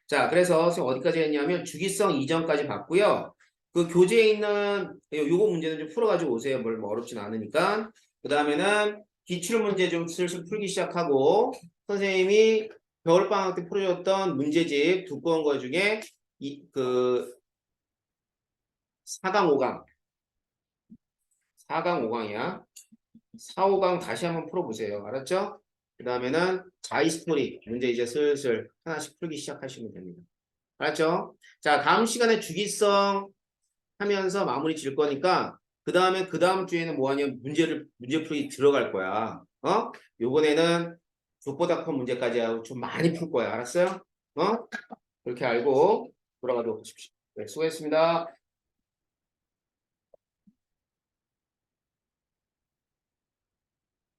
자, 그래서 선생님 어디까지 했냐면 주기성 이전까지 봤고요. 그 교재에 있는 요거 문제는 좀 풀어가지고 오세요. 뭐 어렵진 않으니까. 그 다음에는 기출 문제 좀 슬슬 풀기 시작하고 선생님이 겨울방학 때 풀어줬던 문제집 두꺼운 거 중에 그 4강 5강 4강 5강이야. 4, 5강 다시 한번 풀어보세요. 알았죠? 그 다음에는 자이스토리 문제 이제 슬슬 하나씩 풀기 시작하시면 됩니다. 알았죠? 자, 다음 시간에 주기성 하면서 마무리 질 거니까 그 다음에 그 다음 주에는 뭐 하냐면 문제 풀이 들어갈 거야. 요번에는 족보다 큰 문제까지 하고 좀 많이 풀 거야. 알았어요? 그렇게 알고 돌아가도록 하십시오. 네, 수고했습니다.